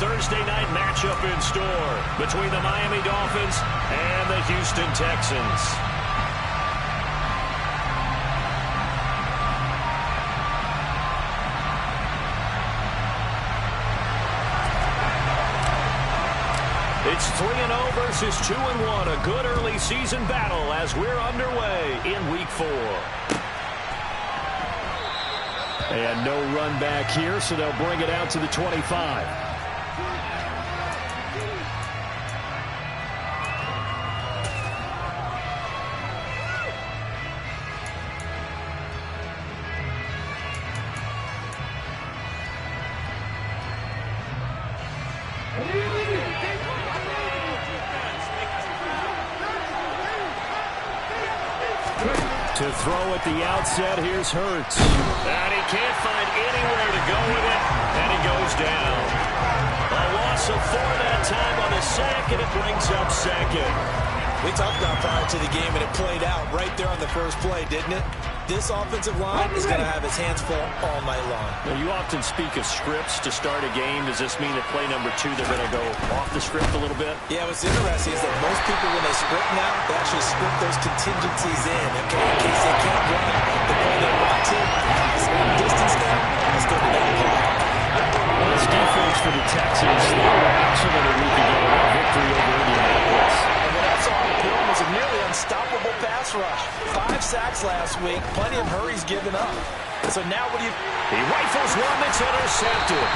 Thursday night matchup in store between the Miami Dolphins and the Houston Texans. It's 3-0 versus 2-1, a good early season battle as we're underway in Week 4. And no run back here, so they'll bring it out to the 25. To throw at the outset, here's Hurts. And he can't find anywhere to go with it, and he goes down. A loss of 4 that time on the sack, and it brings up second. We talked about prior to the game, and it played out right there on the first play, didn't it? This offensive line is going to have its hands full all night long. Well, you often speak of scripts to start a game. Does this mean that play number 2, they're going to go off the script a little bit? Yeah, what's interesting is that most people, when they script now, they actually script those contingencies in, okay, in case they can't run the play they want to. Distance now, let's go to that play. Well, this defense for the Texans, they were excellent a week ago in a victory over Indianapolis. And what I saw on the film was a nearly unstoppable pass rush. 5 sacks last week, plenty of hurries given up. So now what do you... He rifles one that's intercepted.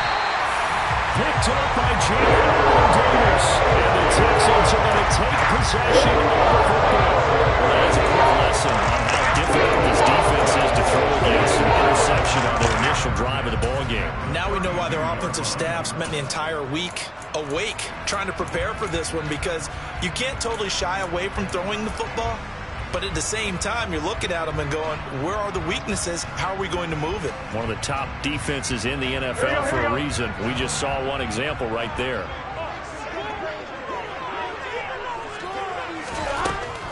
Picked up by Jalen Davis. And the Texans are going to take possession of the football. Well, that's a quick lesson on how difficult this defense is to throw against an interception on their initial drive of the ballgame. Now we know why their offensive staff spent the entire week awake trying to prepare for this one, because you can't totally shy away from throwing the football. But at the same time, you're looking at them and going, where are the weaknesses? How are we going to move it? One of the top defenses in the NFL for a reason. We just saw one example right there.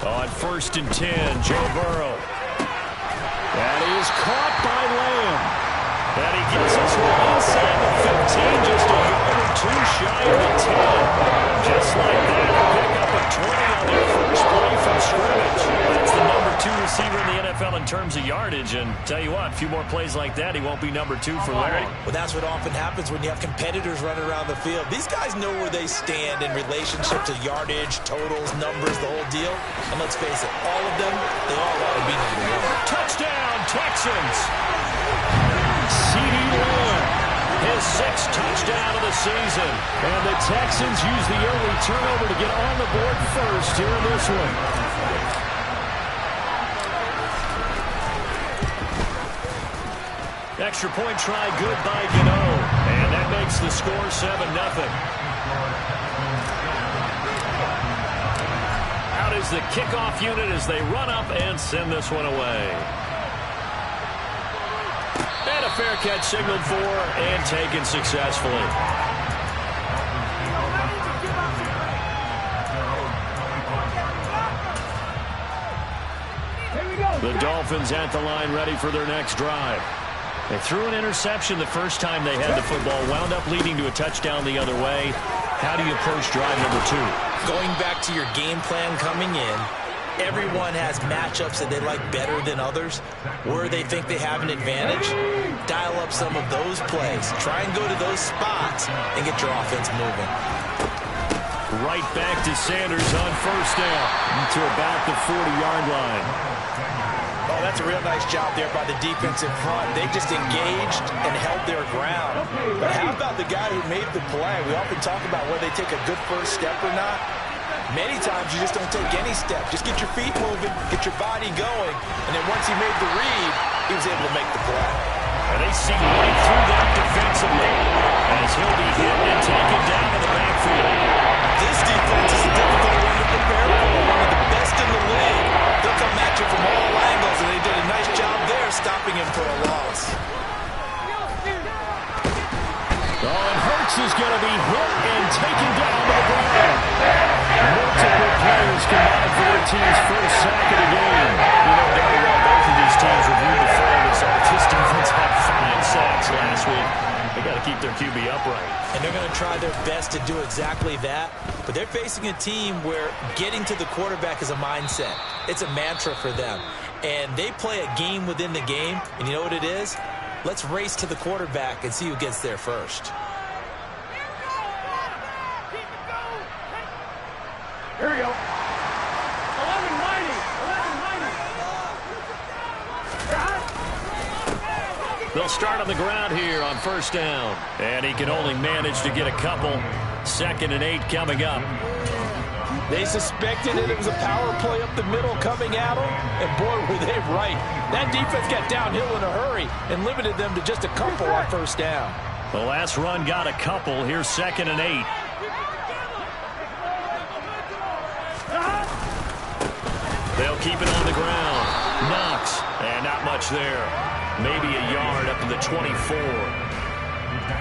On 1st and 10, Joe Burrow. That is caught by Lamb. And he gets us inside the 15, just a yard or 2 shy of the 10. Just like that, a pick up of 20 on their first play from scrimmage. That's the number 2 receiver in the NFL in terms of yardage. And tell you what, a few more plays like that, he won't be number 2 for Larry. Well, that's what often happens when you have competitors running around the field. These guys know where they stand in relationship to yardage, totals, numbers, the whole deal. And let's face it, all of them, they all want to be number 1. Touchdown, Texans! CeeDee Lamb, his 6th touchdown of the season. And the Texans use the early turnover to get on the board first here in this one. Extra point try good by Gano. And that makes the score 7-0. Out is the kickoff unit as they run up and send this one away. And a fair catch signaled for and taken successfully. The Dolphins at the line ready for their next drive. They threw an interception the first time they had the football, wound up leading to a touchdown the other way. How do you approach drive number 2? Going back to your game plan coming in, everyone has matchups that they like better than others, where they think they have an advantage. Dial up some of those plays. Try and go to those spots and get your offense moving. Right back to Sanders on 1st down to about the 40-yard line. Oh, that's a real nice job there by the defensive front. They just engaged and held their ground. But how about the guy who made the play? We often talk about whether they take a good first step or not. Many times you just don't take any step. Just get your feet moving, get your body going, and then once he made the read, he was able to make the play. And they see right through that defensively as he'll be hit and taken down in the backfield. This defense is a difficult one to prepare for. One of the best in the league. They'll come at you from all angles, and they did a nice job there stopping him for a loss. Oh, and Hurts is going to be hit and taken down to the ground. Multiple players combined for their team's first sack of the game. You know darn well both of these teams reviewed the film as this defense had 5 sacks last week. They got to keep their QB upright. And they're going to try their best to do exactly that. But they're facing a team where getting to the quarterback is a mindset. It's a mantra for them. And they play a game within the game. And you know what it is? Let's race to the quarterback and see who gets there first. Here we go. They'll start on the ground here on first down. And he can only manage to get a couple. 2nd and 8 coming up. They suspected it was a power play up the middle coming at them. And boy, were they right. That defense got downhill in a hurry and limited them to just a couple on first down. The last run got a couple. Here's 2nd and 8. They'll keep it on the ground. Knox. And not much there. Maybe a yard up to the 24.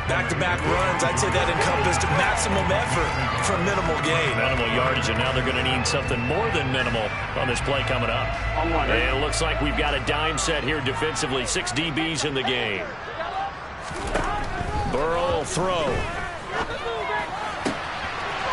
Back-to-back runs, I'd say that encompassed maximum effort for minimal gain. Minimal yardage, and now they're going to need something more than minimal on this play coming up. And it looks like we've got a dime set here defensively. 6 DBs in the game. Burrow will throw.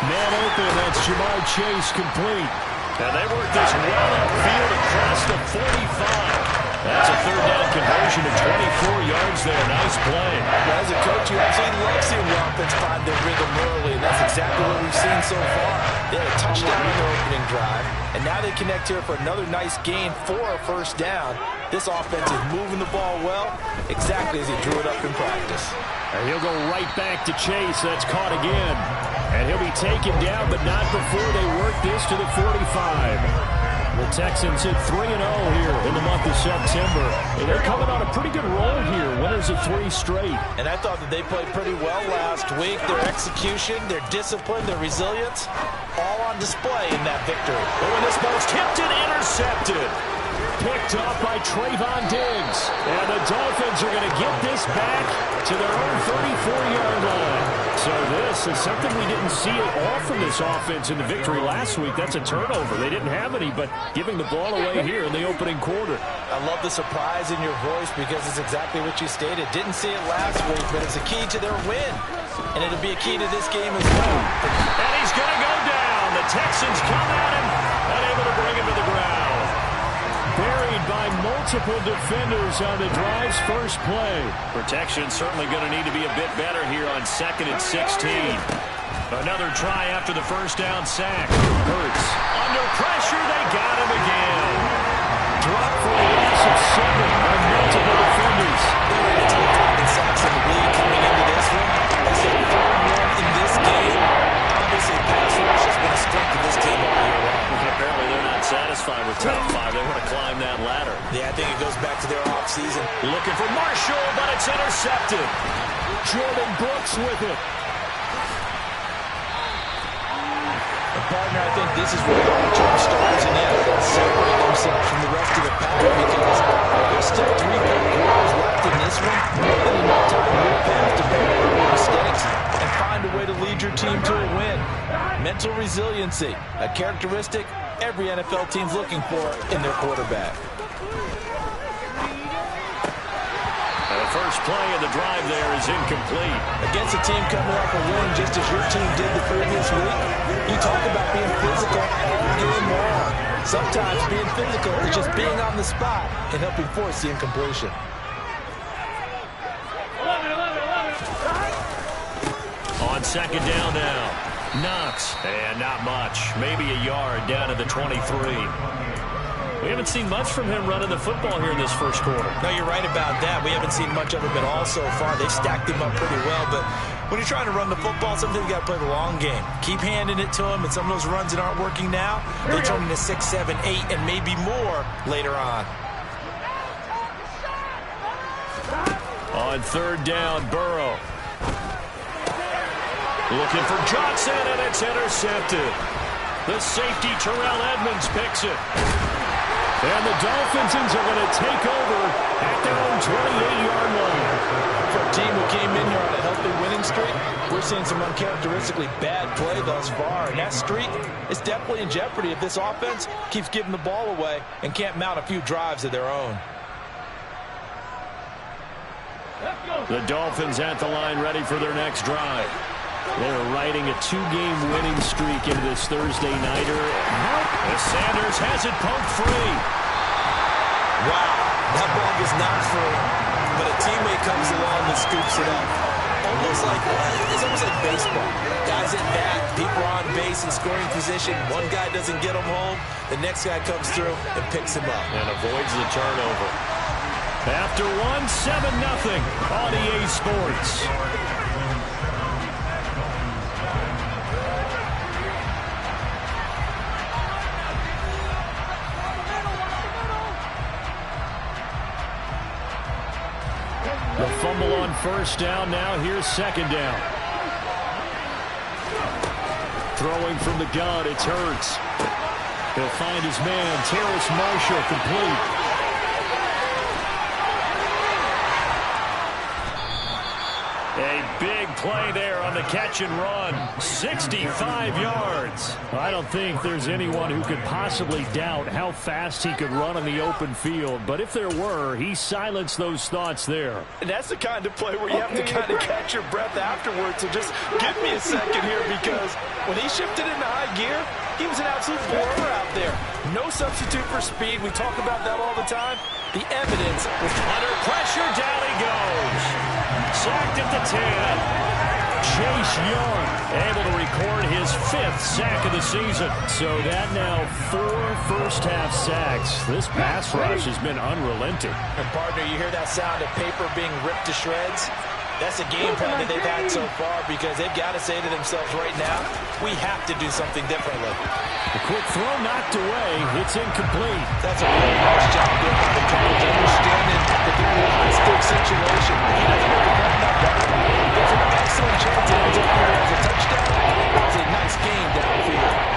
Man open, that's Jamar Chase complete. And they work this well upfield across the 45. That's a 3rd down conversion of 24 yards there. Nice play. Well, as a coach, you absolutely love seeing the offense find their rhythm early, and that's exactly what we've seen so far. They had a touchdown on their opening drive, and now they connect here for another nice gain for a first down. This offense is moving the ball well, exactly as he drew it up in practice. And he'll go right back to Chase. That's caught again. And he'll be taken down, but not before they work this to the 45. The Texans hit 3-0 here in the month of September. And they're coming on a pretty good roll here. Winners of 3 straight. And I thought that they played pretty well last week. Their execution, their discipline, their resilience, all on display in that victory. But when this ball's tipped and intercepted. Picked off by Trayvon Diggs. And the Dolphins are going to get this back to their own 34-yard line. So this is something we didn't see at all from this offense in the victory last week. That's a turnover. They didn't have any, but giving the ball away here in the opening quarter. I love the surprise in your voice because it's exactly what you stated. Didn't see it last week, but it's a key to their win. And it'll be a key to this game as well. And he's going to go down. The Texans come at him, unable to bring him to the ground. Buried by multiple defenders on the drive's first play. Protection certainly going to need to be a bit better here on 2nd and 16. Another try after the first down sack. Hurts. Under pressure, they got him again. Drop for a loss of 7 by multiple defenders. They're ready to take the sacks in the league coming into this one. They said 4-1 in this game. Obviously, pass rush has been a strength of this team all year long. Apparently, they're not satisfied with top 5. They want to climb that ladder. Yeah, I think it goes back to their offseason. Looking for Marshall, but it's intercepted. Jordan Brooks with it. And partner, I think this is where the long-term stars in the NFL separate themselves from the rest of the pack because there's still 3 good quarters left in this one. More than enough time to move past to make mistakes and find a way to lead your team to a win. Mental resiliency, a characteristic every NFL team's looking for in their quarterback. The first play of the drive there is incomplete. Against a team coming off a win just as your team did the previous week, you talk about being physical all game long. Sometimes being physical is just being on the spot and helping force the incompletion. On 2nd down now. Knox. And not much. Maybe a yard down to the 23. We haven't seen much from him running the football here in this first quarter. No, you're right about that. We haven't seen much of him at all so far. They've stacked him up pretty well, but when you're trying to run the football, sometimes you got to play the long game. Keep handing it to him, and some of those runs that aren't working now, they turn into 6, 7, 8, and maybe more later on. On 3rd down, Burrow. Looking for Johnson, and it's intercepted. The safety, Terrell Edmonds, picks it. And the Dolphins are going to take over at their own 28-yard line. For a team who came in here on a healthy winning streak, we're seeing some uncharacteristically bad play thus far. And that streak is definitely in jeopardy if this offense keeps giving the ball away and can't mount a few drives of their own. The Dolphins at the line ready for their next drive. They're riding a 2-game winning streak into this Thursday nighter. As Sanders has it poked free. Wow, that ball was not free, but a teammate comes along and scoops it up. It's almost like baseball. Guys at bat, people are on base in scoring position. One guy doesn't get him home. The next guy comes through and picks him up. And avoids the turnover. After 7-0 on EA Sports. The fumble on first down. Now here's second down. Throwing from the gun, it's Hurts. He'll find his man, Terrace Marshall, complete. A big play there on the catch and run. 65 yards. I don't think there's anyone who could possibly doubt how fast he could run on the open field. But if there were, he silenced those thoughts there. And that's the kind of play where you have to kind of catch your breath afterwards. So just give me a second here, because when he shifted into high gear, he was an absolute blower out there. No substitute for speed. We talk about that all the time. The evidence was under pressure. Down he goes. Sacked at the 10. Chase Young able to record his 5th sack of the season. So that now 4 first-half sacks. This pass rush has been unrelenting. And partner, you hear that sound of paper being ripped to shreds? That's a game plan that they've had so far, because they've got to say to themselves right now, we have to do something differently. The quick throw knocked away. It's incomplete. That's a really nice job there by the coach, understanding that they're in a high-stakes situation. He doesn't have to run that back. There's an excellent chance it ends up either as a touchdown or as a nice gain downfield.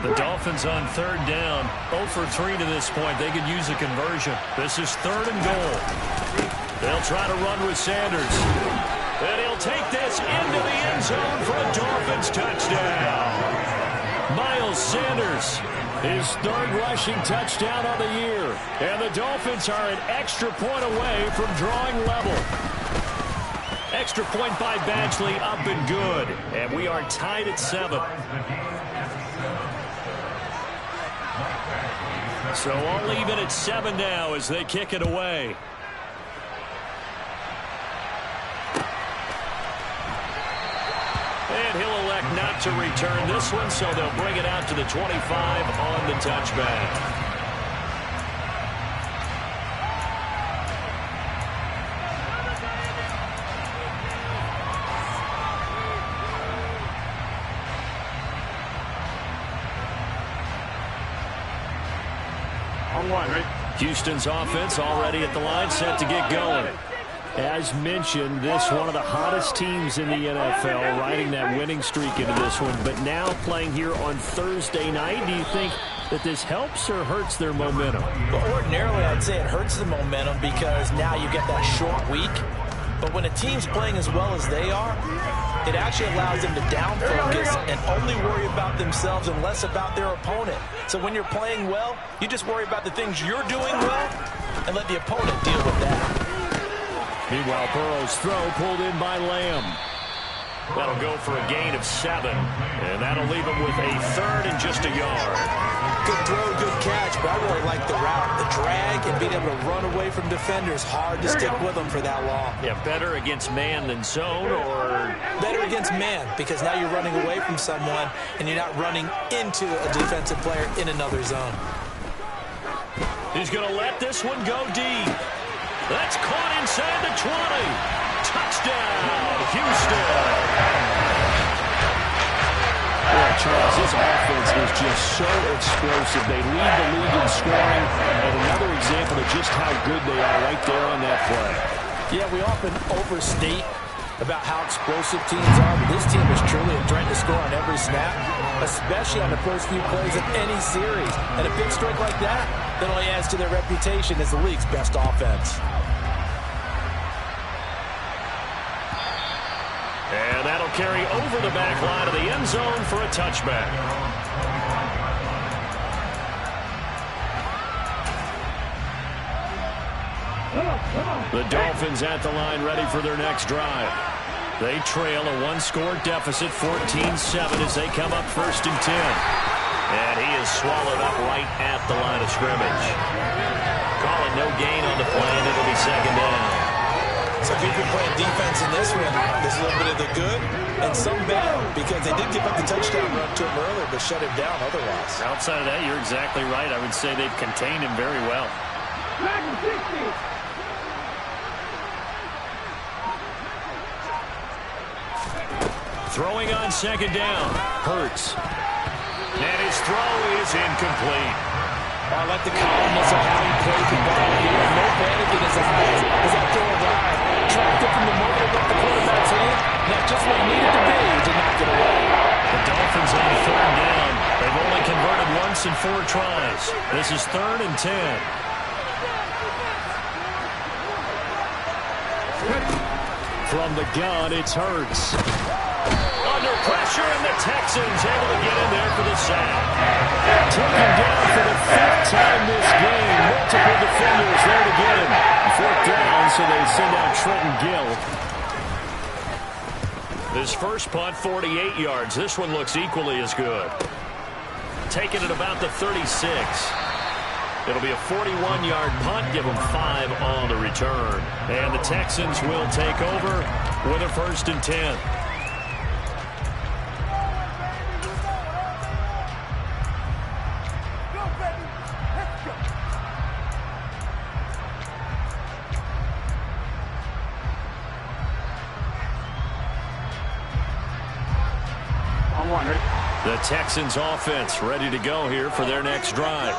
The Dolphins on third down. 0 for 3 to this point. They could use a conversion. This is 3rd and goal. They'll try to run with Sanders. And he'll take this into the end zone for a Dolphins touchdown. Miles Sanders, his 3rd rushing touchdown on the year. And the Dolphins are an extra point away from drawing level. Extra point by Badgley, up and good. And we are tied at 7. So all even at 7 now as they kick it away. And he'll elect not to return this one, so they'll bring it out to the 25 on the touchback. Houston's offense already at the line, set to get going. As mentioned, this one of the hottest teams in the NFL, riding that winning streak into this one, but now playing here on Thursday night. Do you think that this helps or hurts their momentum? Well, ordinarily, I'd say it hurts the momentum, because now you get that short week. But when a team's playing as well as they are, it actually allows them to down focus and only worry about themselves and less about their opponent. So when you're playing well, you just worry about the things you're doing well and let the opponent deal with that. Meanwhile, Burrow's throw pulled in by Lamb. That'll go for a gain of 7, and that'll leave him with a 3rd and just a yard. Good throw, good catch, but I really like the route. The drag and being able to run away from defenders, hard to stick with them for that long. Yeah, better against man than zone, or? Better against man, because now you're running away from someone and you're not running into a defensive player in another zone. He's going to let this one go deep. That's caught inside the 20. Touchdown, Houston. Yeah, Charles, this offense is just so explosive. They lead the league in scoring, and another example of just how good they are right there on that play. Yeah, we often overstate about how explosive teams are, but this team is truly a threat to score on every snap, especially on the first few plays of any series. And a big strike like that only adds to their reputation as the league's best offense. And that'll carry over the back line of the end zone for a touchback. The Dolphins at the line ready for their next drive. They trail a one-score deficit, 14-7, as they come up 1st and 10. And he is swallowed up right at the line of scrimmage. Calling no gain on the play, and it'll be 2nd down. So if you've been playing defense in this one, there's a little bit of the good and some bad, because they did give up the touchdown run to him earlier, but shut him down otherwise. Outside of that, you're exactly right. I would say they've contained him very well. Throwing on 2nd down. Hurts. And his throw is incomplete. I like the calmness of how he played the ball here. No panic in his eyes as that throw arrived. Tracked it from the moment it left the quarterback's hand. Now just what he needed to be to knock it away. The Dolphins on 3rd down. They've only converted once in 4 tries. This is 3rd and 10. From the gun, it's Hurts. Under pressure, and the Texans able to get in there for the sack. Taken down for the 5th time this game. Multiple defenders there to get him. 4th down, so they send out Trenton Gill. This first punt, 48 yards. This one looks equally as good. Taking it about the 36. It'll be a 41-yard punt. Give them 5 on the return. And the Texans will take over with a 1st and 10. The Texans offense ready to go here for their next drive.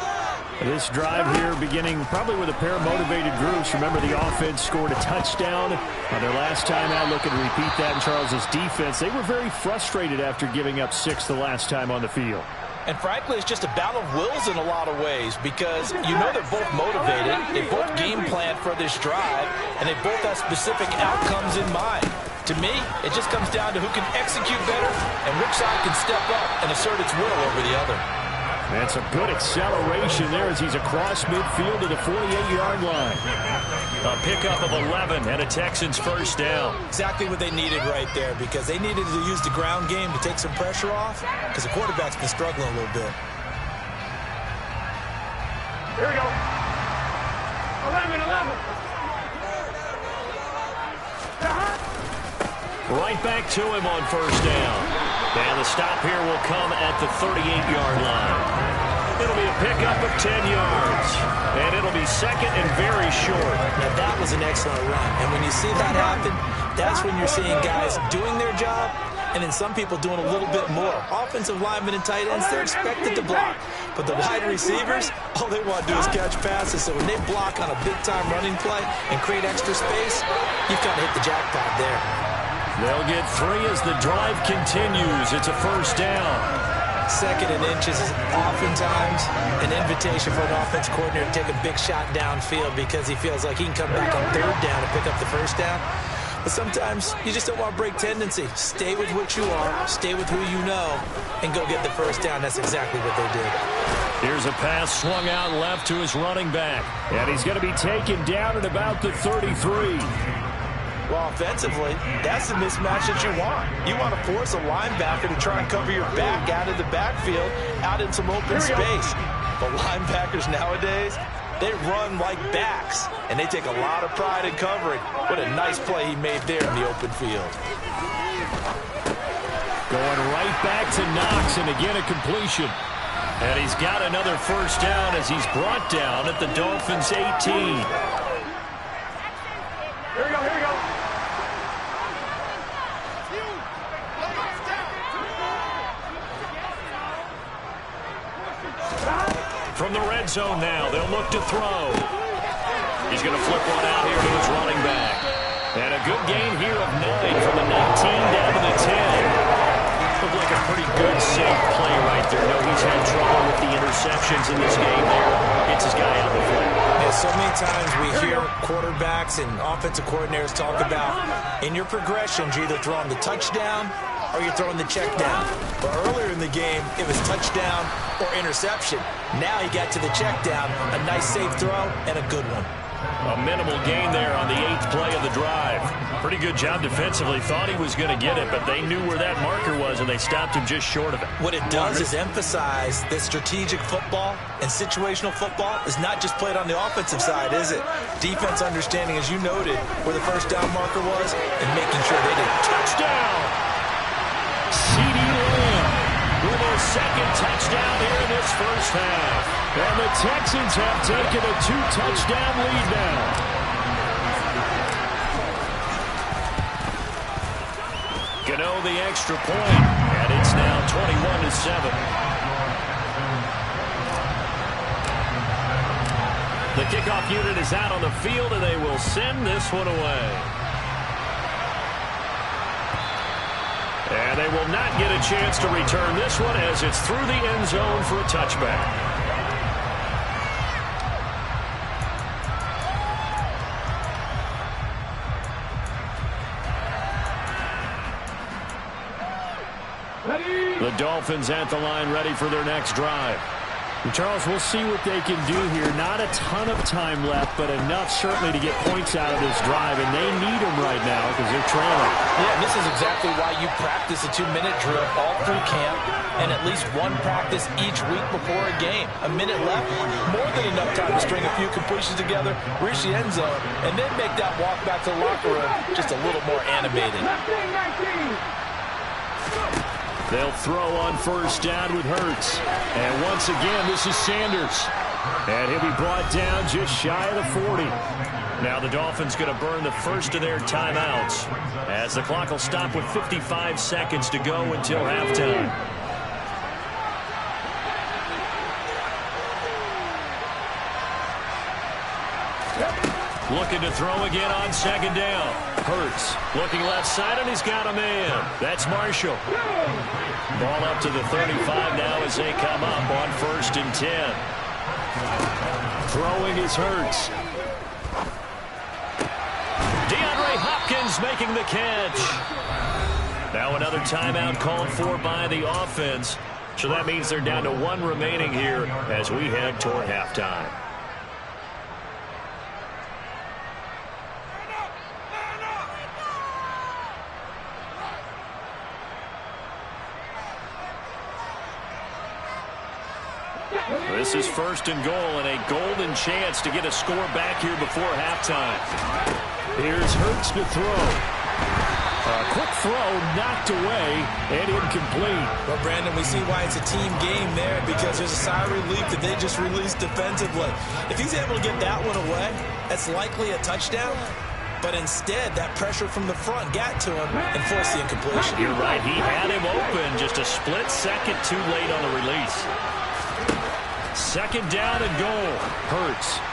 This drive here beginning probably with a pair of motivated groups. Remember, the offense scored a touchdown on their last time out. Looking to repeat that in Charles's defense. They were very frustrated after giving up 6 the last time on the field. And frankly, it's just a battle of wills in a lot of ways, because you know they're both motivated, they both game plan for this drive, and they both have specific outcomes in mind. To me, it just comes down to who can execute better and which side can step up and assert its will over the other. That's a good acceleration there as he's across midfield to the 48-yard line. A pickup of 11 and a Texans 1st down. Exactly what they needed right there, because they needed to use the ground game to take some pressure off, because the quarterback's been struggling a little bit. Here we go. 11. Right back to him on 1st down. And the stop here will come at the 38-yard line. It'll be a pickup of 10 yards. And it'll be 2nd and very short. Now that was an excellent run. And when you see that happen, that's when you're seeing guys doing their job, and then some people doing a little bit more. Offensive linemen and tight ends, they're expected to block. But the wide receivers, all they want to do is catch passes. So when they block on a big-time running play and create extra space, you've kind of hit the jackpot there. They'll get 3 as the drive continues. It's a 1st down. 2nd and inches is oftentimes an invitation for an offense coordinator to take a big shot downfield, because he feels like he can come back on 3rd down and pick up the 1st down. But sometimes you just don't want to break tendency. Stay with what you are, stay with who you know, and go get the 1st down. That's exactly what they did. Here's a pass swung out left to his running back. And he's going to be taken down at about the 33. Well, offensively, that's the mismatch that you want. You want to force a linebacker to try and cover your back out of the backfield, out in some open space. But linebackers nowadays, they run like backs, and they take a lot of pride in covering. What a nice play he made there in the open field. Going right back to Knox, and again a completion. And he's got another 1st down as he's brought down at the Dolphins' 18. Here we go. From the red zone now, they'll look to throw. He's going to flip one out here to his running back. And a good gain here of 9 from the 19 down to the 10. Looked like a pretty good, safe play right there. No, he's had trouble with the interceptions in this game there. Gets his guy out of the play. Yeah, so many times we hear quarterbacks and offensive coordinators talk about, in your progressions, you're either throwing the touchdown or you're throwing the check down. But earlier in the game, it was touchdown or interception. Now he got to the check down, a nice safe throw, and a good one. A minimal gain there on the 8th play of the drive. Pretty good job defensively. Thought he was going to get it, but they knew where that marker was, and they stopped him just short of it. What it does is emphasize that strategic football and situational football is not just played on the offensive side, is it? Defense understanding, as you noted, where the first down marker was and making sure they didn't. Touchdown! C.D. Lamb with his second touchdown here in this first half. And the Texans have taken a 2-touchdown lead now. Gano the extra point, and it's now 21-7. The kickoff unit is out on the field, and they will send this one away. And they will not get a chance to return this one as it's through the end zone for a touchback. The Dolphins at the line ready for their next drive. And Charles, we'll see what they can do here. Not a ton of time left, but enough certainly to get points out of this drive, and they need them right now because they're trailing. Yeah, and this is exactly why you practice a 2-minute drill all through camp and at least one practice each week before a game. A minute left, more than enough time to string a few completions together, reach the end zone, and then make that walk back to the locker room just a little more animated. They'll throw on first down with Hurts. And once again, this is Sanders. And he'll be brought down just shy of the 40. Now the Dolphins going to burn the first of their timeouts as the clock will stop with 55 seconds to go until halftime. Looking to throw again on second down. Hurts looking left side, and he's got a man. That's Marshall. Ball up to the 35 now as they come up on 1st and 10. Throwing is Hurts. DeAndre Hopkins making the catch. Now another timeout called for by the offense. So that means they're down to 1 remaining here as we head toward halftime. This is 1st and goal and a golden chance to get a score back here before halftime. Here's Hurts to throw. A quick throw knocked away and incomplete. Well, Brandon, we see why it's a team game there because there's a sigh of relief that they just released defensively. If he's able to get that one away, that's likely a touchdown. But instead, that pressure from the front got to him and forced the incompletion. You're right. He had him open just a split second too late on the release. Second down and goal. Hurts.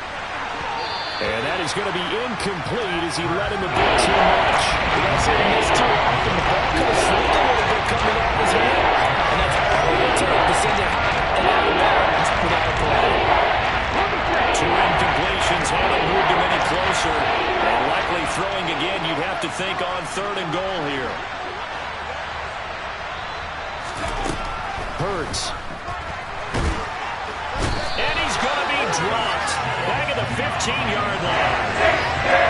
And that is going to be incomplete as he let him a bit too much. He also missed too often. The ball could have slipped a little bit coming off his hand. And that's all it will take to send it and out of bounds without a play. 2 incompletions haven't moved him any closer. And likely throwing again, you'd have to think on 3rd and goal here. Hurts. And he's going to be dropped. Back at the 15-yard line.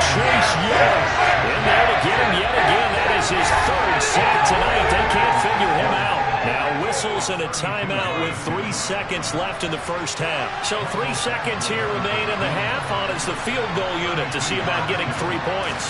Chase Young in there to get him yet again. That is his 3rd sack tonight. They can't figure him out. Now whistles and a timeout with 3 seconds left in the first half. So 3 seconds here remain in the half on as the field goal unit to see about getting 3 points.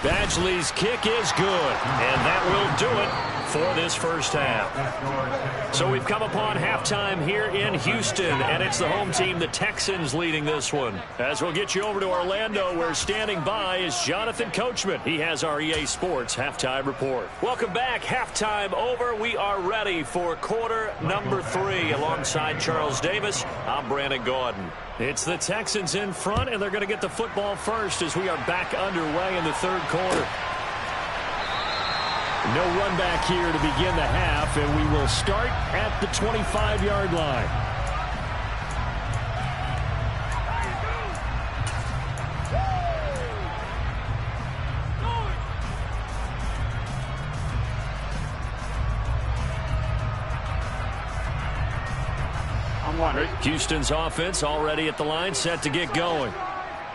Badgley's kick is good, and that will do it for this first half. So we've come upon halftime here in Houston, and it's the home team, the Texans, leading this one. As we'll get you over to Orlando, where standing by is Jonathan Coachman. He has our EA Sports halftime report. Welcome back. Halftime over. We are ready for quarter number 3. Alongside Charles Davis, I'm Brandon Gaudin. It's the Texans in front, and they're going to get the football first as we are back underway in the 3rd quarter. No run back here to begin the half, and we will start at the 25-yard line. Houston's offense already at the line, set to get going.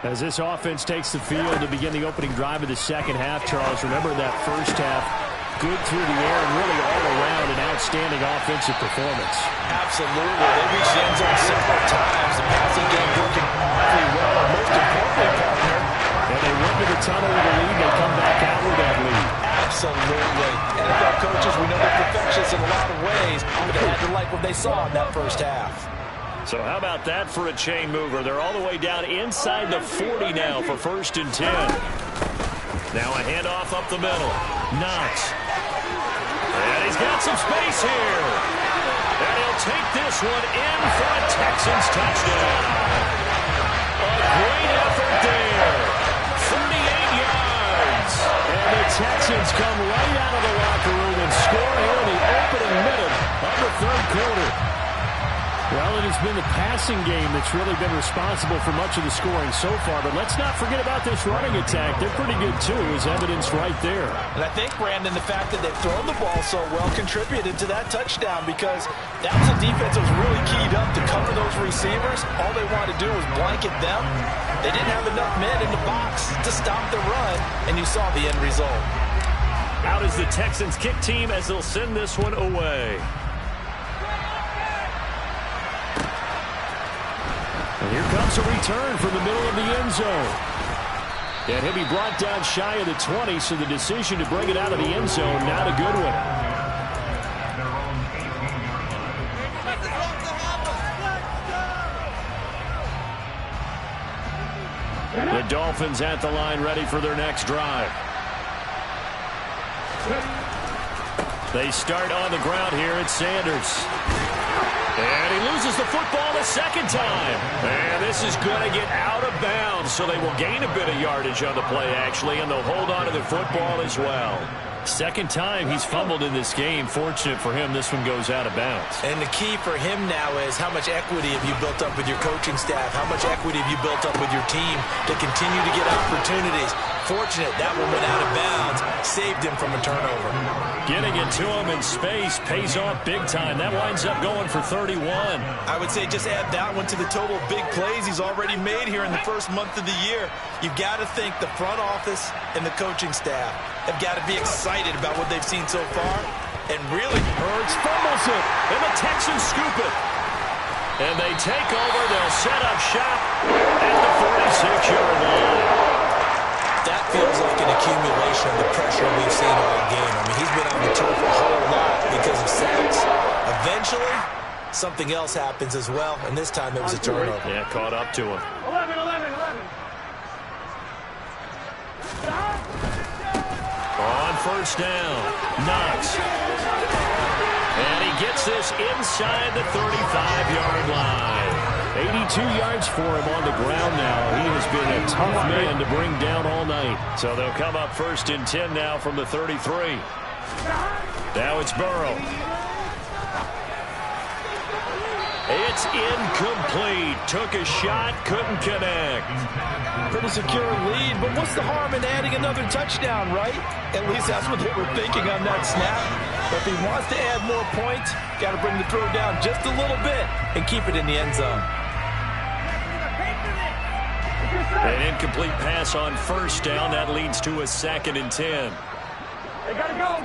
As this offense takes the field to begin the opening drive of the second half, Charles, remember that first half, good through the air and really all around an outstanding offensive performance. Absolutely. They reached the end zone several times. The passing game working awfully well. Most importantly, partner. And they went to the tunnel with a lead. They come back out with that lead. Absolutely. NFL coaches, we know they're perfectionists in a lot of ways, but they had to like what they saw in that first half. So how about that for a chain mover? They're all the way down inside the 40 now for 1st and 10. Now a handoff up the middle. Knox. And he's got some space here. And he'll take this one in for a Texans touchdown. A great effort there. 38 yards. And the Texans come right out of the locker room and score here in the opening minute of the third quarter. Well, it has been the passing game that's really been responsible for much of the scoring so far. But let's not forget about this running attack. They're pretty good, too, as evidenced right there. And I think, Brandon, the fact that they've thrown the ball so well contributed to that touchdown because that was a defense that was really keyed up to cover those receivers. All they wanted to do was blanket them. They didn't have enough men in the box to stop the run, and you saw the end result. Out is the Texans kick team as they'll send this one away. And here comes a return from the middle of the end zone. And he'll be brought down shy of the 20, so the decision to bring it out of the end zone, not a good one. The Dolphins at the line, ready for their next drive. They start on the ground here at Sanders. And he loses the football the second time. And this is going to get out of bounds, so they will gain a bit of yardage on the play, actually, and they'll hold on to the football as well. Second time he's fumbled in this game. Fortunate for him, this one goes out of bounds. And the key for him now is how much equity have you built up with your coaching staff? How much equity have you built up with your team to continue to get opportunities? Fortunate that one went out of bounds, saved him from a turnover. Getting it to him in space pays off big time. That winds up going for 31. I would say just add that one to the total big plays he's already made here in the first month of the year. You've got to think the front office and the coaching staff have got to be excited about what they've seen so far. And really, Hurts fumbles it, and the Texans scoop it. And they take over. They'll set up shop at the 46-yard line. That feels like an accumulation of the pressure we've seen all game. I mean, he's been on the turf a whole lot because of sacks. Eventually, something else happens as well, and this time it was a turnover. Yeah, caught up to him. 11. On first down, Knox. And he gets this inside the 35-yard line. 82 yards for him on the ground now. He has been a tough man to bring down all night. So they'll come up 1st and 10 now from the 33. Now it's Burrow. It's incomplete. Took a shot, couldn't connect. Pretty secure lead, but what's the harm in adding another touchdown, right? At least that's what they were thinking on that snap. But if he wants to add more points, got to bring the throw down just a little bit and keep it in the end zone. An incomplete pass on first down. That leads to a 2nd and 10. They gotta go.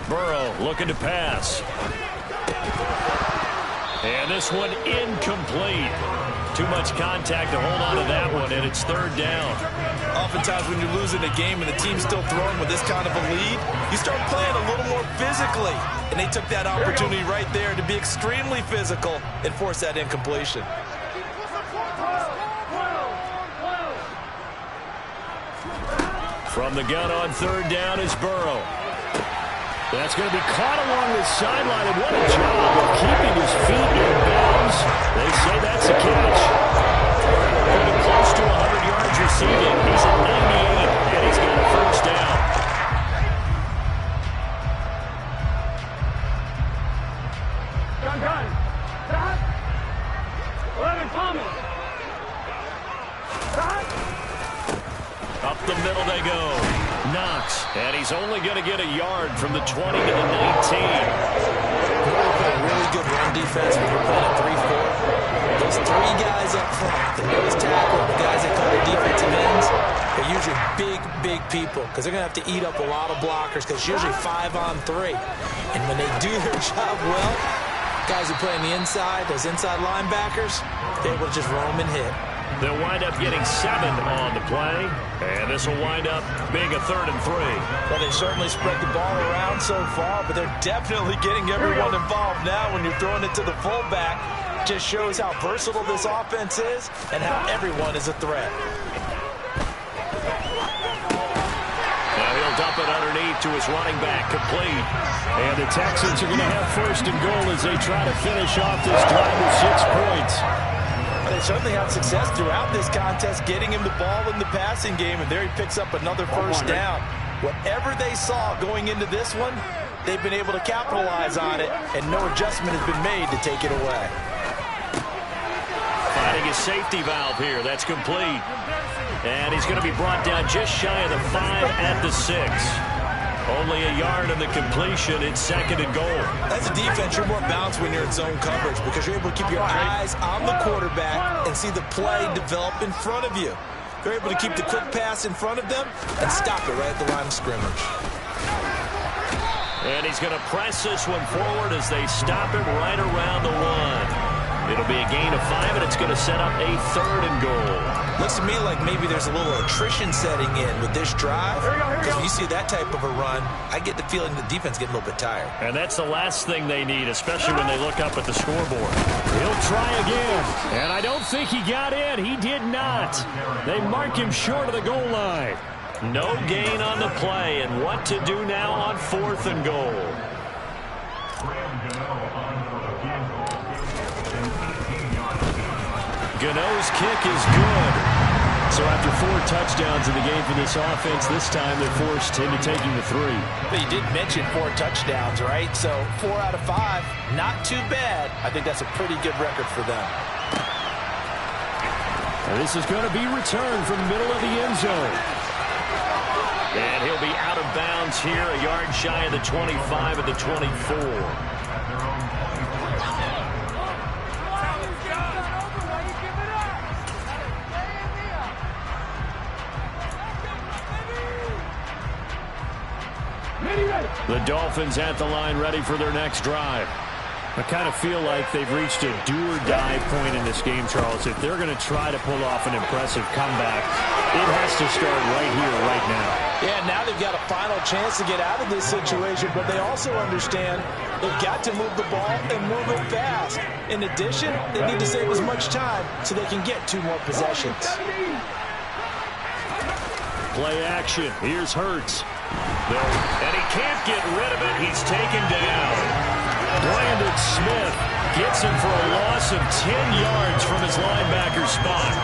Burrow looking to pass. And this one incomplete. Too much contact to hold on to that one, and it's 3rd down. Oftentimes when you're losing a game and the team's still throwing with this kind of a lead, you start playing a little more physically. And they took that opportunity right there to be extremely physical and force that incompletion. From the gun on 3rd down is Burrow. That's going to be caught along the sideline, and what a job of keeping his feet in bounds. They say that's a catch. Getting close to 100 yards receiving. He's at 98, and he's got a first down. Gun. 11, Thomas. Up the middle they go. knocks. And he's only going to get a yard from the 20 to the 19. Really good run defense when you're playing a 3-4. Those three guys up front, the nose tackle, the guys that call the defensive ends, they're usually big people because they're going to have to eat up a lot of blockers because it's usually 5-on-3. And when they do their job well, guys who play on the inside, those inside linebackers, they're able to just roam and hit. They'll wind up getting 7 on the play, and this will wind up being a 3rd and 3. Well, they certainly spread the ball around so far, but they're definitely getting everyone involved now when you're throwing it to the fullback. Just shows how versatile this offense is and how everyone is a threat. Now he'll dump it underneath to his running back, complete. And the Texans are going to have 1st and goal as they try to finish off this drive with 6 points. They certainly had success throughout this contest, getting him the ball in the passing game, and there he picks up another 1st down. Whatever they saw going into this one, they've been able to capitalize on it, and no adjustment has been made to take it away. Finding his safety valve here. That's complete. And he's going to be brought down just shy of the 5 at the 6. Only a yard in the completion. It's 2nd and goal. As a defense, you're more balanced when you're in zone coverage because you're able to keep your eyes on the quarterback and see the play develop in front of you. They're able to keep the quick pass in front of them and stop it right at the line of scrimmage. And he's going to press this one forward as they stop him right around the 1. It'll be a gain of 5, and it's going to set up a 3rd and goal. Looks to me like maybe there's a little attrition setting in with this drive. Because when you see that type of a run, I get the feeling the defense getting a little bit tired. And that's the last thing they need, especially when they look up at the scoreboard. He'll try again. And I don't think he got in. He did not. They mark him short of the goal line. No gain on the play, and what to do now on 4th and goal. Gano's kick is good. So after 4 touchdowns in the game for this offense, this time they're forced into taking the 3. But you did mention 4 touchdowns, right? So 4 out of 5, not too bad. I think that's a pretty good record for them. And this is going to be returned from the middle of the end zone. And he'll be out of bounds here, a yard shy of the 25 at the 24. The Dolphins at the line ready for their next drive. I kind of feel like they've reached a do-or-die point in this game, Charles. If they're going to try to pull off an impressive comeback, it has to start right here, right now. Yeah, now they've got a final chance to get out of this situation, but they also understand they've got to move the ball and move it fast. In addition, they need to save as much time so they can get 2 more possessions. Play action. Here's Hurts. And he can't get rid of it. He's taken down. Brandon Smith gets him for a loss of 10 yards from his linebacker spot.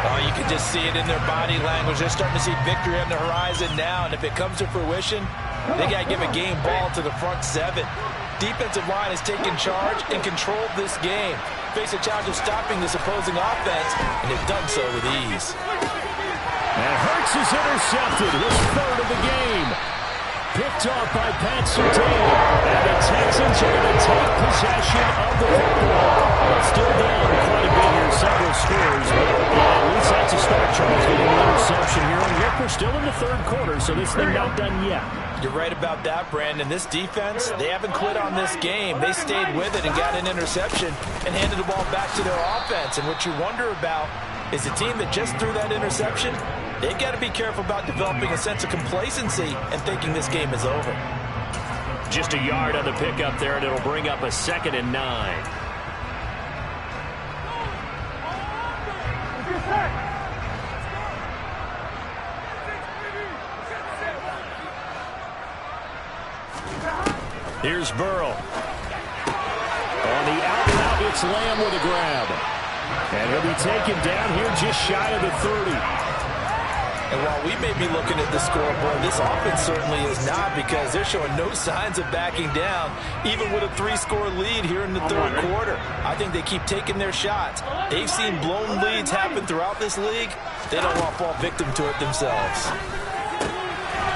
Oh, you can just see it in their body language. They're starting to see victory on the horizon now, and if it comes to fruition, they got to give a game ball to the front 7. Defensive line has taken charge and controlled this game. Face a challenge of stopping this opposing offense, and they've done so with ease. And Hurts is intercepted, his 3rd of the game. Picked off by Pat Surtain. And the Texans are going to take possession of the football. Still down quite a bit here, several scores. But at least that's a start, Charles, getting an interception here. And look, we're still in the 3rd quarter, so this thing not done yet. You're right about that, Brandon. This defense, they haven't quit on this game. They stayed with it and got an interception and handed the ball back to their offense. And what you wonder about is the team that just threw that interception, they've got to be careful about developing a sense of complacency and thinking this game is over. Just a yard on the pickup there, and it'll bring up a 2nd and 9. Here's Burrow. On the out route, it's Lamb with a grab. And he'll be taken down here just shy of the 30. And while we may be looking at the scoreboard, this offense certainly is not, because they're showing no signs of backing down, even with a 3-score lead here in the 3rd quarter. I think they keep taking their shots. They've seen blown leads happen throughout this league. They don't want to fall victim to it themselves.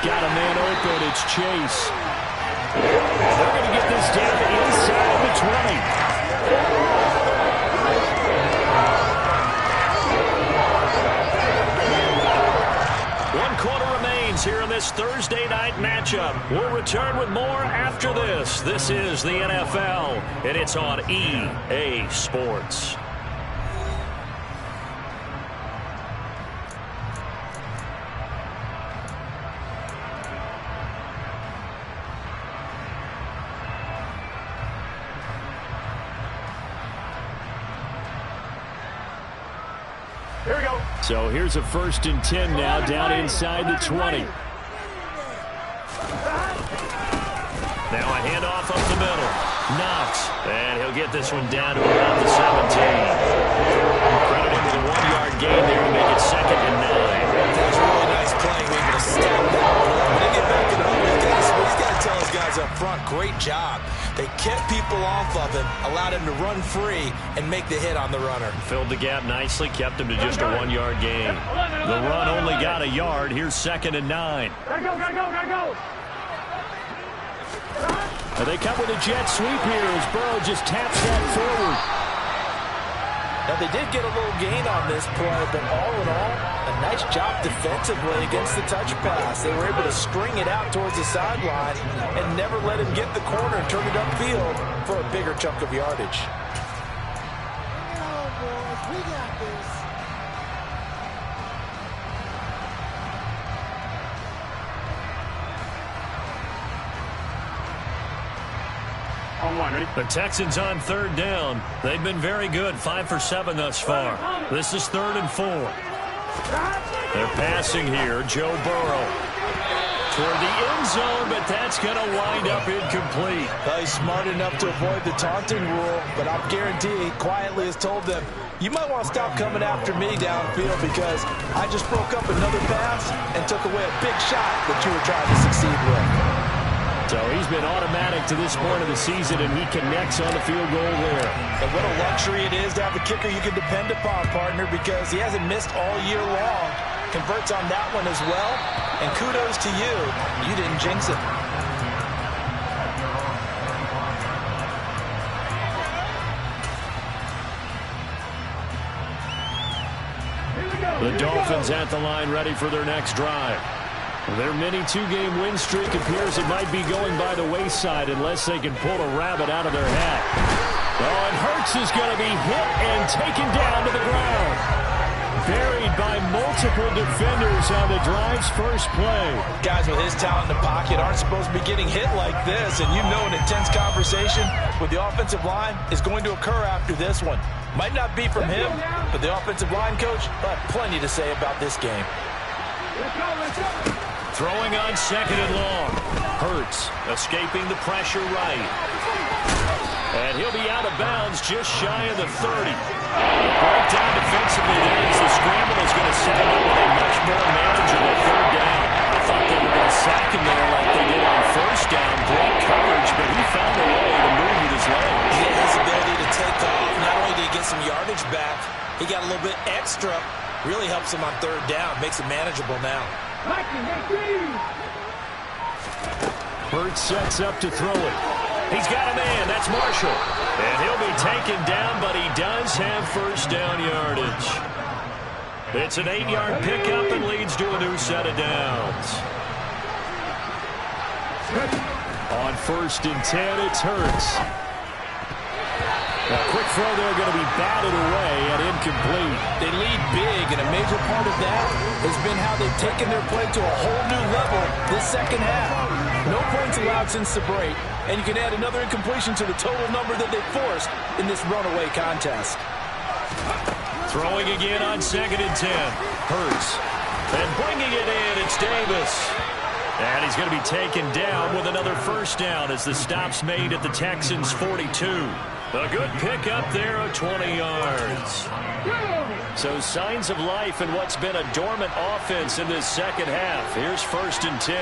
got a man open. It's Chase. And they're going to get this down inside the 20. 1 quarter remains here in this Thursday night matchup. We'll return with more after this. This is the NFL, and it's on EA Sports. Here we go. So here's a 1st and 10 now, down inside the 20. Now a handoff up the middle. Knox. And he'll get this one down to around the 17. Credit him with a 1-yard gain there to make it 2nd and 9. That was a really nice play. Able to step that one up. When they get back in the hole, he's got to tell his guys up front, great job. They kept people off of him, allowed him to run free, and make the hit on the runner. Filled the gap nicely, kept him to just a 1-yard gain. The run only got a yard. Here's 2nd and 9. Gotta go, gotta go, gotta go. And they come with a jet sweep here as Burrow just taps that forward. Now, they did get a little gain on this play, but all in all, a nice job defensively against the touch pass. They were able to string it out towards the sideline and never let him get the corner and turn it upfield for a bigger chunk of yardage. Oh, boys, we got this. On one, ready? The Texans on 3rd down. They've been very good, 5 for 7 thus far. This is 3rd and 4. They're passing here, Joe Burrow. Toward the end zone, but that's going to wind up incomplete. Well, he's smart enough to avoid the taunting rule, but I'm guaranteeing he quietly has told them, you might want to stop coming after me downfield because I just broke up another pass and took away a big shot that you were trying to succeed with. So he's been automatic to this point of the season, and he connects on the field goal there. And what a luxury it is to have a kicker you can depend upon, partner, because he hasn't missed all year long. Converts on that one as well, and kudos to you. You didn't jinx it. The Dolphins at the line ready for their next drive. Their mini 2-game win streak appears it might be going by the wayside unless they can pull a rabbit out of their hat. Oh, and Hurts is going to be hit and taken down to the ground. Buried by multiple defenders on the drive's first play. Guys with his talent in the pocket aren't supposed to be getting hit like this, and you know an intense conversation with the offensive line is going to occur after this one. Might not be from him, but the offensive line coach will have plenty to say about this game. Let's go, let's go. Throwing on 2nd and long. Hurts escaping the pressure right. And he'll be out of bounds just shy of the 30. Breakdown defensively there as the scramble is going to set him up with a much more manageable 3rd down. I thought they were going to sack him there like they did on 1st down. Great coverage, but he found a way to move with his legs. He had his ability to take off. Not only did he get some yardage back, he got a little bit extra. Really helps him on 3rd down. Makes it manageable now. Hurts sets up to throw it. He's got a man. That's Marshall. And he'll be taken down, but he does have 1st down yardage. It's an 8-yard pickup and leads to a new set of downs. On 1st and 10, it's Hurts. A quick throw there going to be batted away and incomplete. They lead big, and a major part of that has been how they've taken their play to a whole new level this second half. No points allowed since the break, and you can add another incompletion to the total number that they forced in this runaway contest. Throwing again on 2nd and 10. Hurts. And bringing it in, it's Davis. And he's going to be taken down with another 1st down as the stop's made at the Texans' 42. A good pickup there of 20 yards. So signs of life in what's been a dormant offense in this second half. Here's 1st and 10.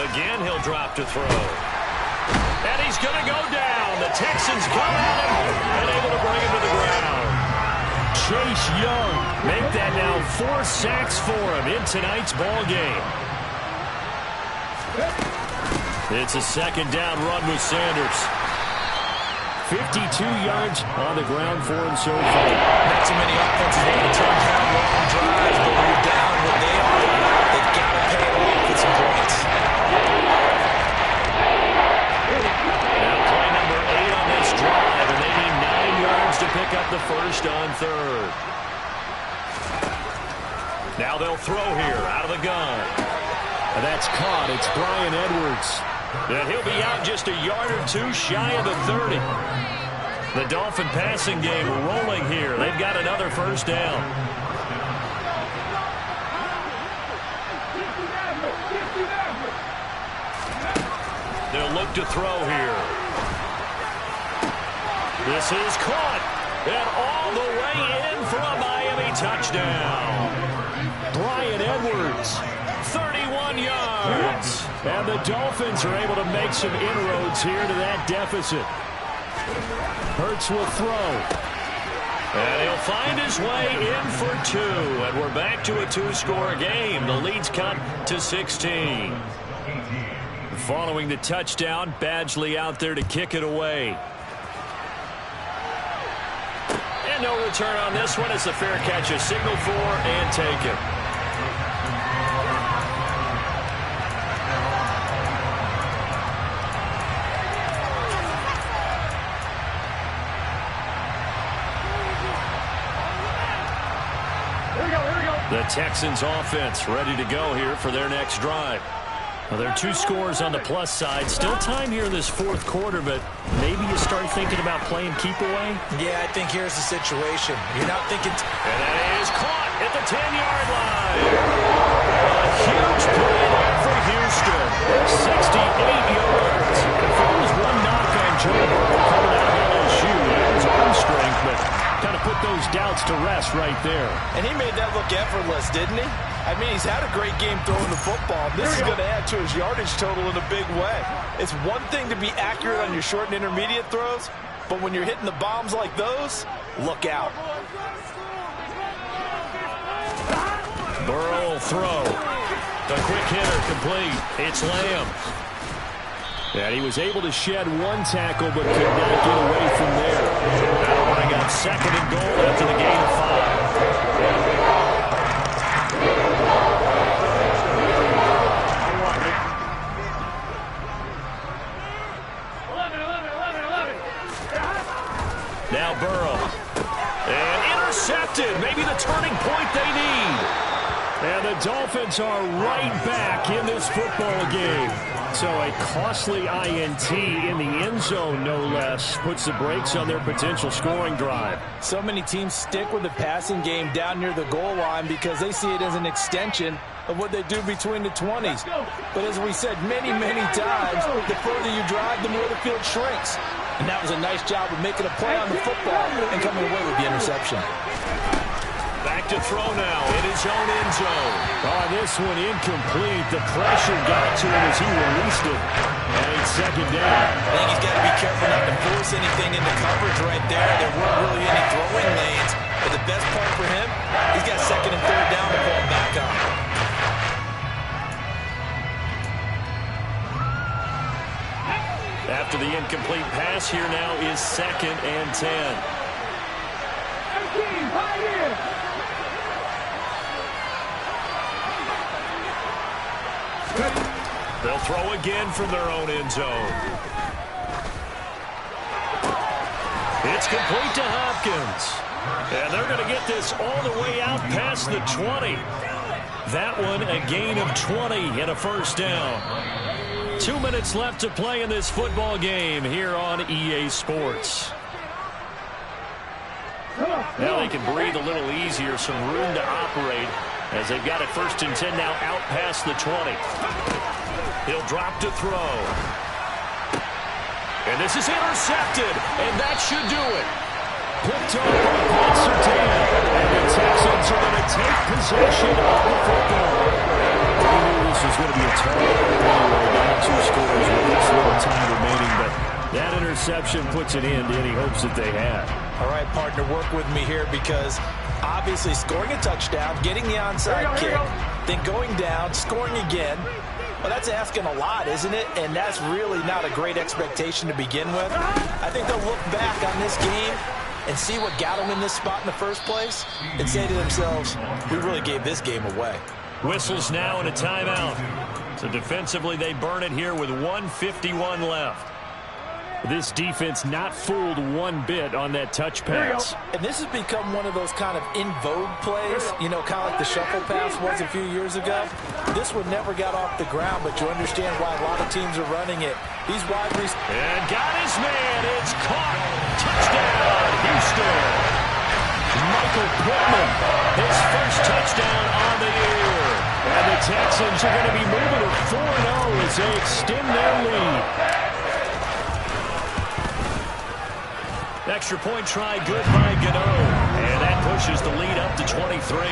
Again, he'll drop to throw. And he's going to go down. The Texans come at him and able to bring him to the ground. Chase Young make that now 4 sacks for him in tonight's ball game. It's a second down run with Sanders. 52 yards on the ground for him so far. Not too many offenses want to turn down long drives, but when you're down what they are, they've got to pay it off with some points. Now play number 8 on this drive, and they need 9 yards to pick up the first on third. Now they'll throw here out of the gun. And that's caught. It's Bryan Edwards. And he'll be out just a yard or two shy of the 30. The Dolphin passing game rolling here. They've got another first down. They'll look to throw here. This is caught. And all the way in for a Miami touchdown. Bryan Edwards, 31 yards. And the Dolphins are able to make some inroads here to that deficit. Hurts will throw. And he'll find his way in for 2. And we're back to a 2-score game. The lead's cut to 16. Following the touchdown, Badgley out there to kick it away. And no return on this one. It's a fair catch, a signal for, and taken. The Texans offense ready to go here for their next drive. Well, there are 2 scores on the plus side. Still time here in this fourth quarter, but maybe you start thinking about playing keep away? Yeah, I think here's the situation. You're not thinking... And that is caught at the 10-yard line. A huge play there for Houston. 68 yards. If there was one knock on Joe Burrow coming out of LSU, it was arm strength, but kind of put those doubts to rest right there. And he made that look effortless, didn't he? I mean, he's had a great game throwing the football. This is going to add to his yardage total in a big way. It's one thing to be accurate on your short and intermediate throws, but when you're hitting the bombs like those, look out. Burrow will throw. The quick hitter complete. It's Lamb. And he was able to shed 1 tackle, but could not get away from there. That'll bring up 2nd and goal after the gain of 5. Now Burrow. And intercepted. Maybe the turning point they need. And the Dolphins are right back in this football game. So a costly INT in the end zone, no less, puts the brakes on their potential scoring drive. So many teams stick with the passing game down near the goal line because they see it as an extension of what they do between the 20s. But as we said many, many times, the further you drive, the more the field shrinks. And that was a nice job of making a play on the football and coming away with the interception. Back to throw now in his own end zone. Oh, this one incomplete. The pressure got to him as he released it. And it's 2nd down. I think he's got to be careful not to force anything into coverage right there. There weren't really any throwing lanes. But the best part for him, he's got 2nd and 3rd down to fall back on. After the incomplete pass, here now is 2nd and 10. They'll throw again from their own end zone. It's complete to Hopkins. And they're going to get this all the way out past the 20. That one a gain of 20 and a first down. 2 minutes left to play in this football game here on EA Sports. Now they can breathe a little easier, some room to operate as they've got it 1st and 10 now out past the 20. He'll drop to throw. And this is intercepted, and that should do it. Picked up by Pat Surtain, and the Texans are going to take possession of the football. We knew this was going to be a tough one anyway, down 2 scores with this little time remaining, but that interception puts an end to any hopes that they had. All right, partner, work with me here because obviously scoring a touchdown, getting the onside kick, then going down, scoring again. Well, that's asking a lot, isn't it? And that's really not a great expectation to begin with. I think they'll look back on this game and see what got them in this spot in the first place and say to themselves, we really gave this game away. Whistles now and a timeout. So defensively, they burn it here with 1:51 left. This defense not fooled one bit on that touch pass. And this has become one of those kind of in vogue plays, you know, kind of like the shuffle pass was a few years ago. This one never got off the ground, but you understand why a lot of teams are running it. These wide receivers. And got his man. It's caught. Touchdown, Houston. Michael Pittman, his first touchdown on the year. And the Texans are going to be moving to 4-0 as they extend their lead. Extra point try good by Gano. And that pushes the lead up to 23.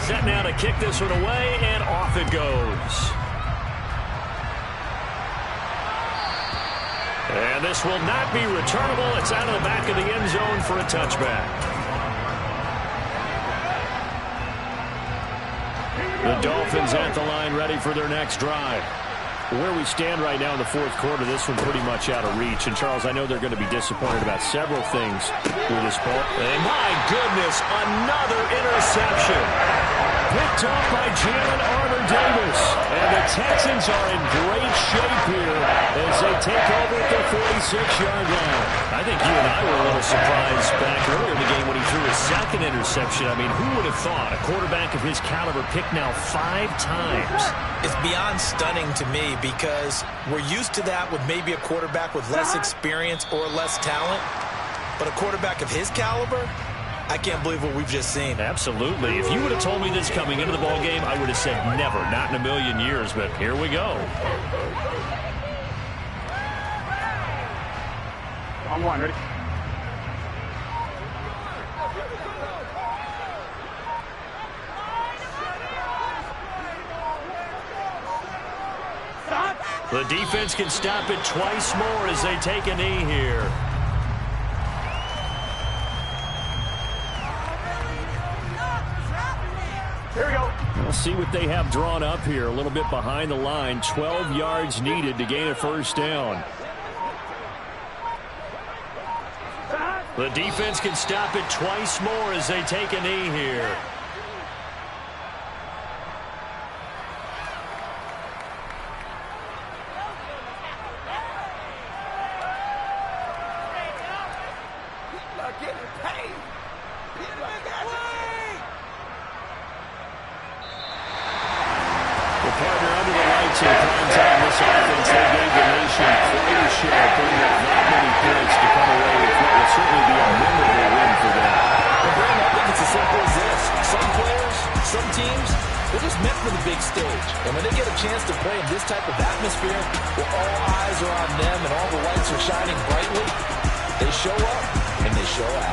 Set now to kick this one away, and off it goes. And this will not be returnable. It's out of the back of the end zone for a touchback. The Dolphins at the line ready for their next drive. Where we stand right now in the fourth quarter, this one pretty much out of reach. And, Charles, I know they're going to be disappointed about several things with this ball. And, my goodness, another interception. Picked up by Jalen Armour-Davis. And the Texans are in great shape here as they take over at the 46-yard line. I think you and I were a little surprised back earlier in the game when he threw his second interception. I mean, who would have thought a quarterback of his caliber picked now 5 times? It's beyond stunning to me because we're used to that with maybe a quarterback with less experience or less talent. But a quarterback of his caliber, I can't believe what we've just seen. Absolutely. If you would have told me this coming into the ballgame, I would have said never, not in a million years. But here we go. On one, ready? The defense can stop it twice more as they take a knee here. Here we go. We'll see what they have drawn up here. A little bit behind the line. 12 yards needed to gain a first down. The defense can stop it twice more as they take a knee here. Shining brightly, they show up and they show out.